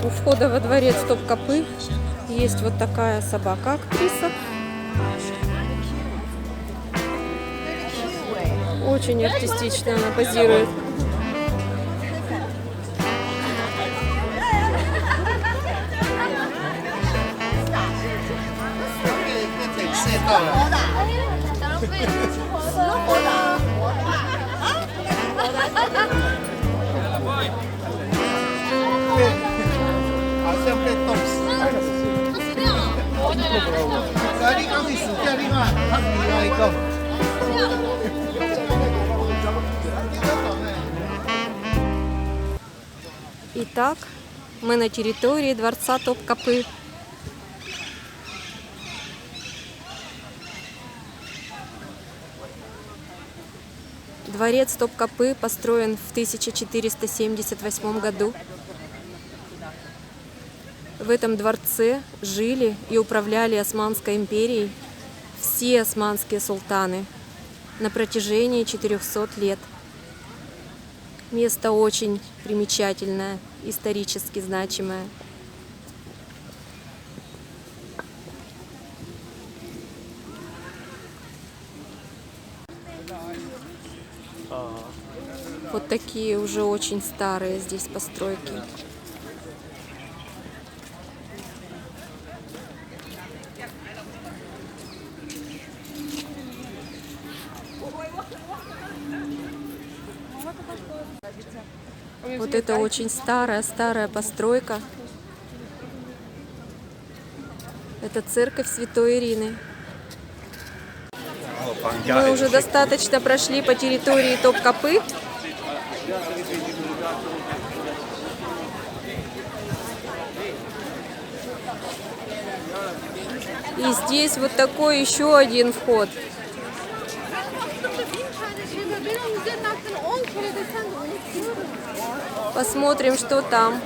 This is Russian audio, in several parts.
У входа во дворец Топкапы есть вот такая собака-актриса. Очень артистично она позирует. Итак, мы на территории дворца Топкапы. Дворец Топкапы построен в 1478 году. В этом дворце жили и управляли Османской империей все османские султаны на протяжении 400 лет. Место очень примечательное, исторически значимое. Вот такие уже очень старые здесь постройки. Вот это очень старая постройка. Это церковь Святой Ирины. Мы уже достаточно прошли по территории Топкапы. И здесь вот такой еще один вход. Посмотрим, что там.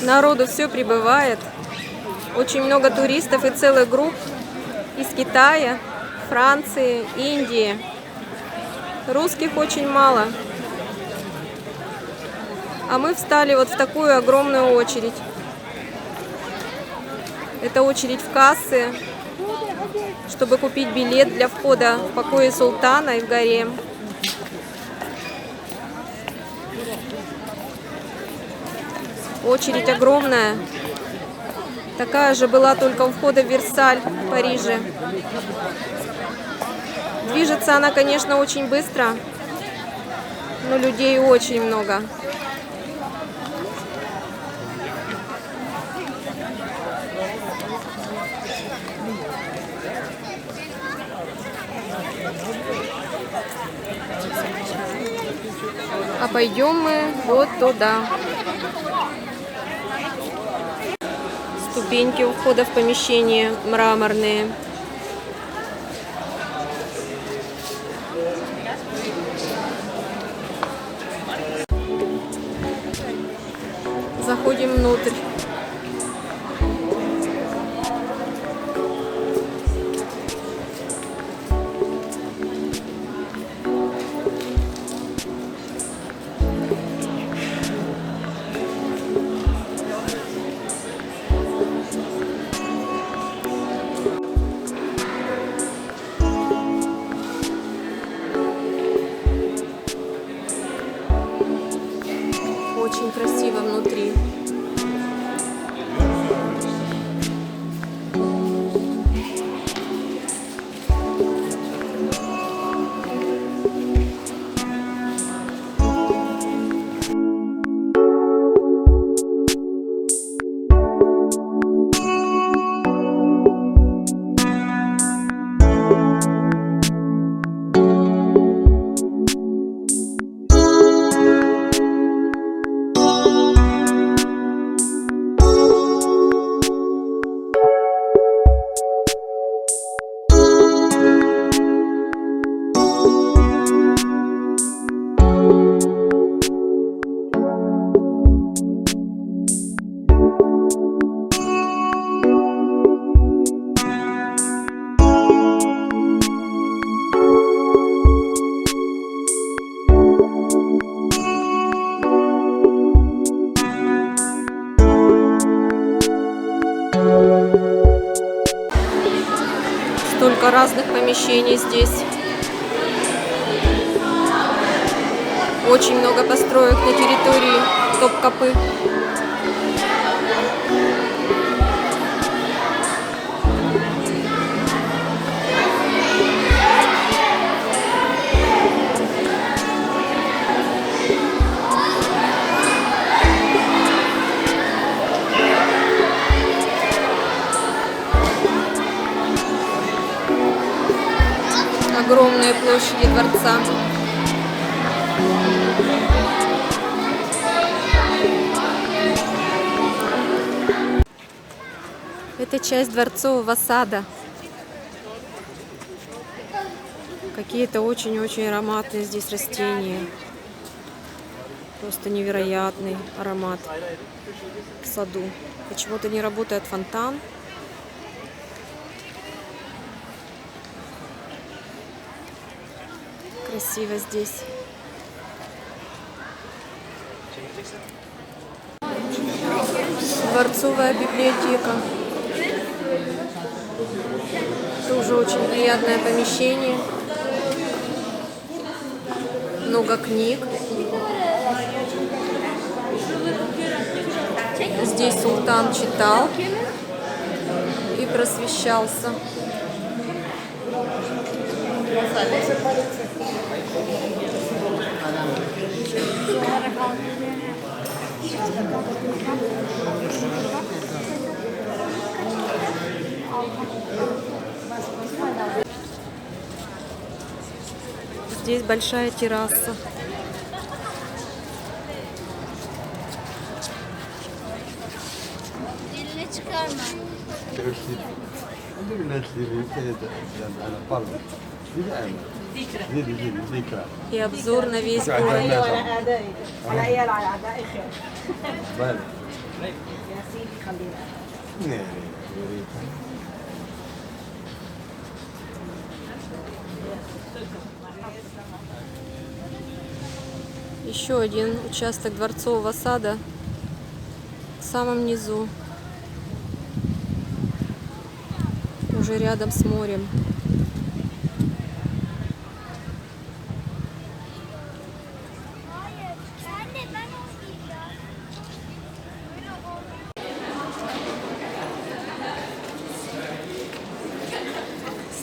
Народу все прибывает. Очень много туристов и целых групп из Китая, Франции, Индии. Русских очень мало. А мы встали вот в такую огромную очередь. Это очередь в кассы, чтобы купить билет для входа в покои султана и в гарем. Очередь огромная. Такая же была только у входа в Версаль в Париже. Движется она, конечно, очень быстро, но людей очень много. А пойдем мы вот туда. Ступеньки у входа в помещение мраморные. Заходим внутрь. Очень красиво внутри. Сколько разных помещений здесь. Очень много построек на территории Топкапы. Огромные площади дворца. Это часть дворцового сада. Какие-то очень-очень ароматные здесь растения. Просто невероятный аромат в саду. Почему-то не работает фонтан. Красиво здесь. Дворцовая библиотека. Тоже очень приятное помещение. Много книг. Здесь султан читал и просвещался. Здесь большая терраса. И обзор на весь город. Еще один участок дворцового сада в самом низу, уже рядом с морем.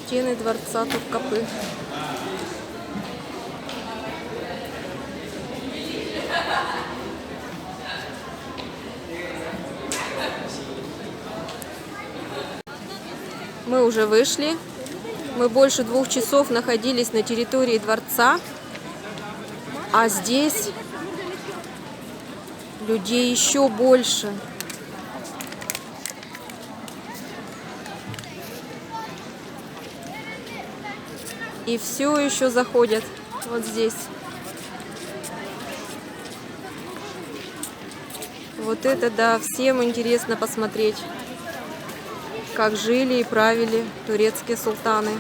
Стены дворца Топкапы. Мы уже вышли. Мы больше 2 часов находились на территории дворца. А здесь людей еще больше. И все еще заходят вот здесь. Вот это да, всем интересно посмотреть, как жили и правили турецкие султаны.